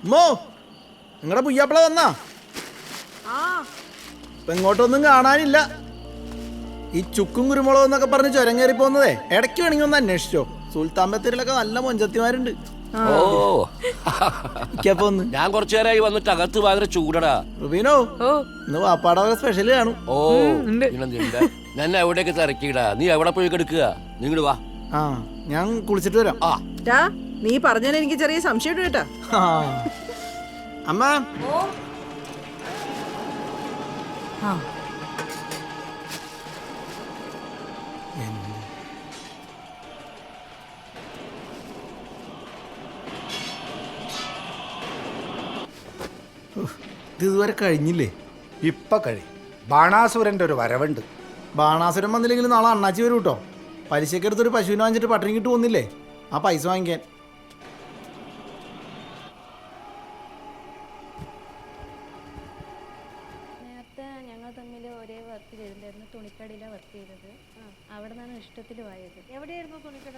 നിങ്ങളുടെ പുയ്യാപ്പിള വന്നാ? ഇപ്പൊ ഇങ്ങോട്ടൊന്നും കാണാനില്ല. ഈ ചുക്കും കുരുമുളകും എന്നൊക്കെ പറഞ്ഞ് ചുരം കയറി പോകുന്നതേ ഇടയ്ക്ക് വേണമെങ്കിൽ ഒന്ന് അന്വേഷിച്ചോ. സുൽത്താൻ ബത്തേരിയിലൊക്കെ നല്ല മൊഞ്ചത്തിമാരുണ്ട്. ഞാൻ കുറച്ചു നേരമായി വന്നിട്ട് അകത്ത് ഭയങ്കര ചൂടടാ. റുബീനോ, ഇന്ന് വാപ്പാടൊക്കെ സ്പെഷ്യൽ കാണും. ഓ ഞാൻ എവിടേക്ക് തിരക്കിടാ. നീ എവിടെ പോയി കിടക്കുക? നിങ്ങൾ വാ. ഞാൻ കുളിച്ചിട്ട് വരാം. നീ പറഞ്ഞാൽ എനിക്ക് ചെറിയ സംശയം കേട്ടാ. അമ്മ ഇതുവരെ കഴിഞ്ഞില്ലേ? ഇപ്പൊ കഴിയും. ബാണാസുരന്റെ ഒരു വരവുണ്ട്. ബാണാസുരം വന്നില്ലെങ്കിൽ നാളെ അണ്ണാച്ചി വരും കേട്ടോ. പലിശക്കെടുത്തൊരു പശുവിനെ വാങ്ങിച്ചിട്ട് പട്ടിണി കിട്ടു പോകുന്നില്ലേ? ആ പൈസ വാങ്ങിക്കാൻ. നേരത്തെ ഞങ്ങൾ തമ്മിൽ ഒരേ വർക്ക് ചെയ്തിട്ടുണ്ടായിരുന്നു. തുണിക്കടയിലാണ് വർക്ക് ചെയ്തത്. അവിടെ നിന്നാണ് ഇഷ്ടത്തിൽ പോയത്. എവിടെയായിരുന്നു തുണിക്കട?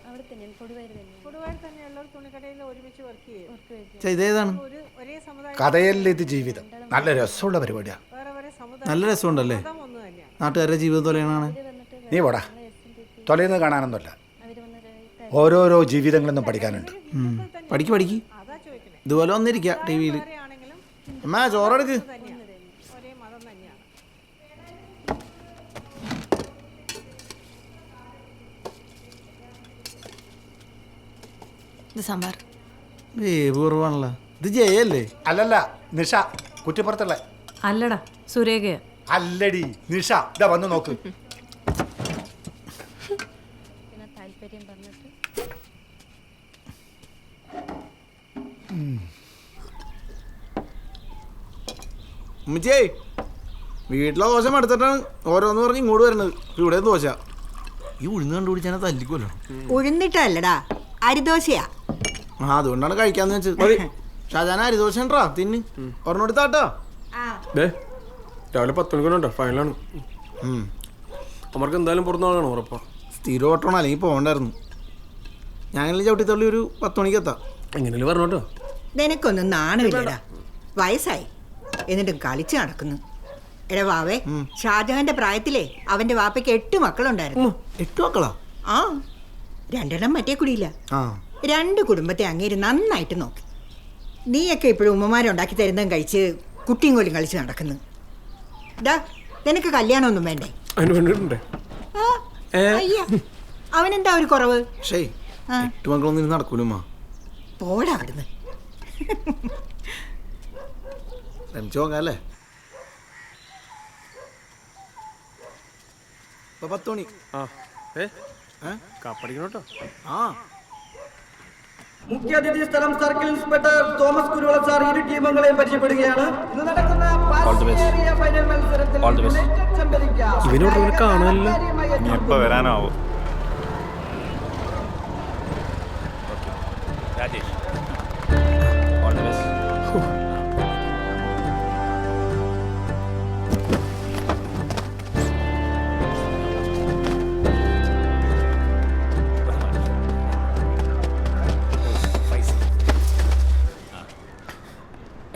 അവിടെ തന്നെ കൊടുവായൂർ തന്നെ. കൊടുവായൂർ തന്നെയുള്ള തുണിക്കടയിൽ ഒരുമിച്ച് വർക്ക് ചെയ്യും. ഇതേതാണ്? ഒരേ സമുദായം. കഥയല്ല ഇത് ജീവിതം. നല്ല രസമുള്ള പരിപാടിയാണ്. നല്ല രസമുണ്ടല്ലേ? നാട്ടുകാരുടെ ജീവിതം തൊലയാണ്. നീ പോടാ, തൊലയുന്നത് കാണാനൊന്നുമല്ല. ഓരോരോ ജീവിതങ്ങളൊന്നും പഠിക്കാനുണ്ട്. പഠിക്ക്. ഇതുപോലെ വന്നിരിക്കുക ടി വിയിൽ. അമ്മ ചോറെടുക്ക്. സാമ്പാർ വേവൂർവാണല്ലോ. ഇത് ജയല്ലേ? അല്ലല്ല, നിഷ കുറ്റിപ്പുറത്തുള്ള. അല്ലടാ, സുരേഖ. അല്ലടി നിഷ. ഇതാ വന്ന് നോക്ക്. പിന്നെ താല്പര്യം പറഞ്ഞിട്ട് ഉമ്മച്ചേ, വീട്ടിലെ ദോശ എടുത്തിട്ടാണ് ഓരോന്ന് പറഞ്ഞ് ഇങ്ങോട്ട് വരുന്നത്. ഇവിടെ ദോശ ഈ ഉഴുന്ന് കണ്ടുപിടിച്ചാൽ തല്ലിക്കുമല്ലോ. ഉഴുന്നിട്ടല്ലടാ, അരിദോശയാ. അതുകൊണ്ടാണ് കഴിക്കാന്ന് വെച്ചത്. ഷാജാന അരിദോശ ഉണ്ടാ തിന്ന് ഒരെണ്ണം എടുത്താട്ടോ. രാവിലെ 10 മണിക്കുണ്ടോ ഫൈനലാണ്. അവർക്ക് എന്തായാലും പുറത്തുനിന്ന് ഉറപ്പാ. സ്ഥിരം ഓട്ടണം, അല്ലെങ്കിൽ പോകണ്ടായിരുന്നു. ഞങ്ങൾ ചവിട്ടിത്തള്ളി ഒരു 10 മണിക്ക് എത്താം. എങ്ങനെയും പറഞ്ഞോട്ടോ. നിനക്കൊന്നും നാണമില്ലടാ. വയസ്സായി എന്നിട്ടും കളിച്ച് നടക്കുന്നു. എടാ വാവേ, ഷാജഹാന്റെ പ്രായത്തിലേ അവന്റെ വാപ്പയ്ക്ക് 8 മക്കളുണ്ടായിരുന്നു. 8 മക്കളാ? ആ, 2 മറ്റേ കുടിയില്ല. 2 കുടുംബത്തെ അങ്ങേര് നന്നായിട്ട് നോക്കി. നീയൊക്കെ ഇപ്പോഴും ഉമ്മമാരുണ്ടാക്കി തരുന്നതും കഴിച്ച് കുട്ടിയും കോലും കളിച്ച് നടക്കുന്നു. ഡാ, നിനക്ക് കല്യാണമൊന്നും വേണ്ടേ? അയ്യ, അവനെന്താ ഒരു കുറവ്? 8 മക്കളൊന്നും നടക്കൂലമ്മ. പോടാ അവിടുന്ന്. ശ്രമിച്ചു നോക്കാല്ലേ? 10 മണി. കാപ്പടിക്കണോട്ടോ. മുഖ്യാതിഥി സ്ഥലം സർക്കിൾ ഇൻസ്പെക്ടർ തോമസ് കുരുവള സാർ ഇരു ടീമുകളെയും പരിചയപ്പെടുകയാണ്. ഇന്ന് നടക്കുന്ന ഫൈനൽ മത്സരത്തിൽ ഇവനോട് കാണാനില്ല. എപ്പോ വരാനാവോ?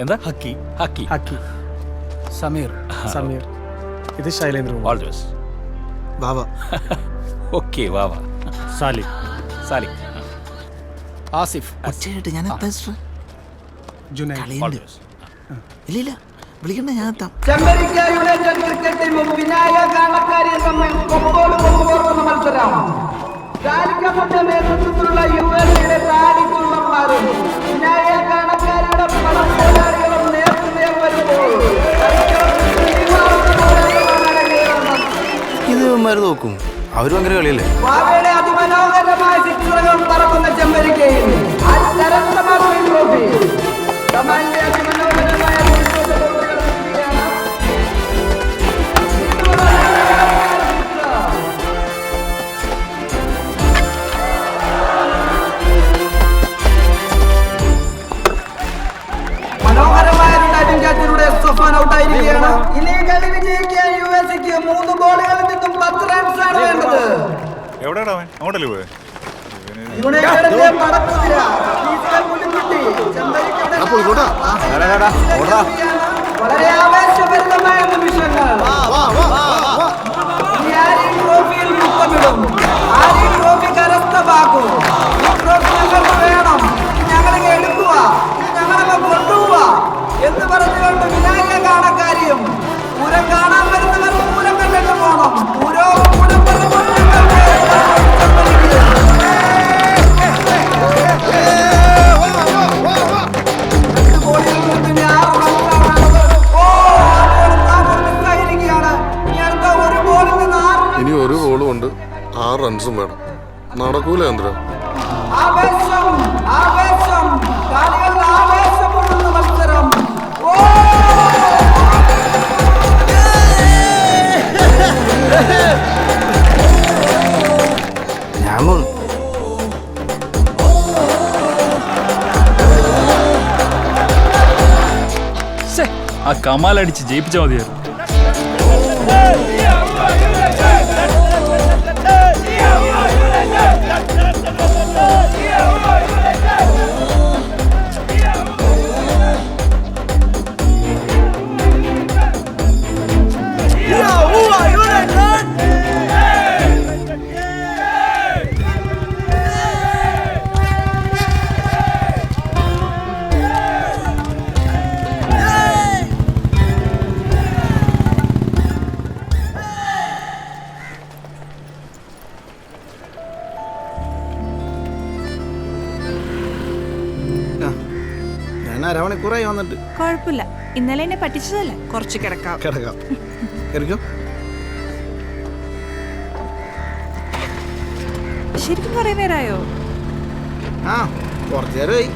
എന്താ? ഹക്കി. സമീർ. ഇത് ശൈലേന്ദ്ര. ബാബ. ഓക്കെ ബാബ. സാലി. ആസിഫ്. ഞാൻ ഇല്ല വിളിക്കണ്ട, ഞാൻ എത്താം. ചെമ്പരിക്ക യുണൈറ്റഡ് ക്രിക്കറ്റ് ടീമും വിനായക കാണക്കാരിയും തമ്മിൽ കൊമ്പോട് കൊമ്പോർന്ന മത്സരം. ചാലിക്കപ്പന്റെ നേതൃത്വത്തിലുള്ള യുവതിയുടെ താടിക്കുള്ളന്മാരും വിനായക കാണക്കാരിയുടെ പടപ്പോരാളികളും നേതൃത്വം വരുമ്പോൾ ഇത് ഇവന്മാര് നോക്കും. അവരും അങ്ങനെ കളിയല്ലേ? വാവയുടെ അതിമനോഹരമായ സിക്സറുകൾ പറക്കുന്ന ചെമ്പരിക്കയിൽ ട്രോഫി കമാലിന്റെ അതിമനോഹരമായ മനോഹരമായ ഡൈവിംഗ് ക്യാച്ചിലൂടെ സഫാൻ ഔട്ടായിരിക്കുകയാണ്. ഇനി കളി വിജയിക്കാൻ യുഎസ്ക്ക് 3 ബോളുകളിൽ നിന്നും 10 റൺസാണ് വേണ്ടത്. എവിടെയാണ് അവൻ? അങ്ങോട്ടല്ലേ പോയെ? യുണൈറ്റഡിന്റെ പടക്കുതിര ഫീസിക്കൽ മുന്നിക്കുട്ടി ചെമ്പൈക്ക് വളരെ ആവേശഭരിതമായ നിമിഷങ്ങൾ. ഇനി ആര് ഈ ട്രോഫിയിൽ മുത്തമിടും? ആര് ഈ ട്രോഫി കരസ്ഥമാക്കും? ഈ ട്രോഫി ഞങ്ങൾക്ക് വേണം, ഞങ്ങളെ എടുക്കുക, ഞങ്ങളെ കൊണ്ടുപോവുക എന്ന് പറഞ്ഞുകൊണ്ട് വിനായക കാണക്കാരിയും പൂരം കാണാൻ വരുന്നവർ പൂരം കണ്ടിട്ട് പോകണം. പൂരവും പൂരം ഇനി ഒരു ബോളും ഉണ്ട്, 6 റൺസും വേണം. നടക്കൂല ചന്ദ്ര. ആവേശം ആവേശം കളികൾ ആവേശപ്പെടുന്ന മത്സരം. ആ കമാലടിച്ച് ജയിപ്പിച്ചാൽ മതിയായിരുന്നു. ഞാൻ അരമണിക്കൂറായി വന്നിട്ട്. കുഴപ്പമില്ല, ഇന്നലെ എന്നെ പറ്റിച്ചതല്ലേ, കുറച്ച് കിടക്കാം. കിടക്കാം. കിടക്കോ? ശരിക്കും കുറേ നേരമായോ? ആ, കുറച്ചു നേരമായി.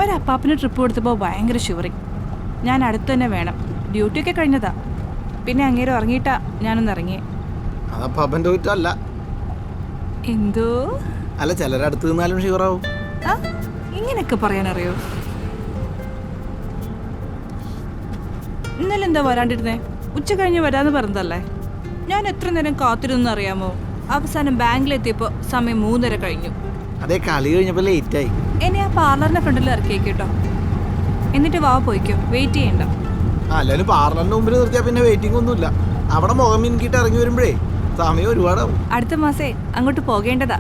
ഒരപ്പാപ്പിന് ട്രിപ്പ് കൊടുത്തപ്പോൾ ഭയങ്കര ഷിവറിങ്. ഞാൻ അടുത്ത് തന്നെ വേണം. ഡ്യൂട്ടിയൊക്കെ കഴിഞ്ഞതാ. പിന്നെ അങ്ങേരും ഇറങ്ങിയിട്ടാ ഞാനൊന്ന് ഇറങ്ങിയേ. അതപ്പം അപ്പൻ്റെ കുറ്റമല്ല. എന്തോ അല്ല, ചിലരടുത്ത് നിന്നാലും ഷുവറാവും. ആ, ഇങ്ങനെയൊക്കെ പറയാനറിയോ? ഇന്നലെ എന്താ വരാണ്ടിരുന്നേ? ഉച്ച കഴിഞ്ഞ് വരാന്ന് പറഞ്ഞതല്ലേ? ഞാൻ എത്ര നേരം കാത്തിരുന്നു അറിയാമോ? അവസാനം ബാങ്കിലെത്തിയപ്പോൾ സമയം 3:30 കഴിഞ്ഞു. അതേ, കളി കഴിഞ്ഞപ്പോൾ ലേറ്റായി. എന്നെ ആ പാർലറിന്റെ ഫ്രണ്ടിൽ ഇറക്കിയേട്ടോ. എന്നിട്ട് വാ പോയിക്കോ, വെയിറ്റ് ചെയ്യണ്ട. അല്ലാലും പാർലറിന്റെ മുമ്പിൽ നിർത്തിയാൽ പിന്നെ വെയിറ്റിംഗ് ഒന്നുമില്ല. അവിടെ മുഖം മിനുക്കിയിട്ട് ഇറങ്ങി വരുമ്പോഴേ സമയം ഒരുപാടാവും. അടുത്ത മാസേ അങ്ങോട്ട് പോകേണ്ടതാ.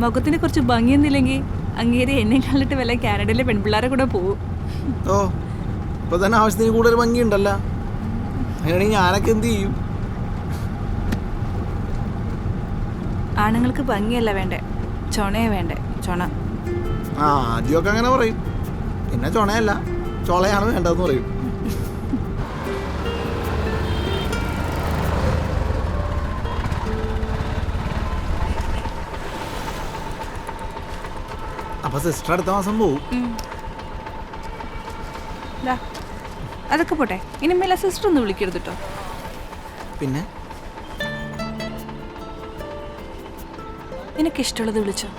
മുഖത്തിന് കുറച്ച് ഭംഗിയൊന്നുമില്ലെങ്കിൽ അങ്ങേരെ എന്നെ കണ്ടിട്ട് വല്ല കാനഡയിലെ പെൺപിള്ളേരെ കൂടെ പോവും. ഓ, ഇപ്പൊ തന്നെ ആവശ്യത്തിന് കൂടുതൽ ഭംഗിയുണ്ടല്ലോ. അങ്ങനെയാണെങ്കിൽ ഞാനൊക്കെ എന്ത് ചെയ്യും? ആണുങ്ങൾക്ക് ഭംഗിയല്ല വേണ്ടേ, ചൊണയെ വേണ്ടേ, ചൊണ. ആ, ആദ്യമൊക്കെ അങ്ങനെ പറയും. പിന്നെ ചൊണയല്ല, ചൊളയാണ് വേണ്ടതെന്ന് പറയും. അപ്പൊ സിസ്റ്റർ അടുത്ത മാസം പോവും. അതൊക്കെ പോട്ടെ, ഇനിമേല സിസ്റ്റർ ഒന്ന് വിളിക്കരുത് കേട്ടോ. പിന്നെ നിനക്കിഷ്ടമുള്ളത് വിളിച്ചോ.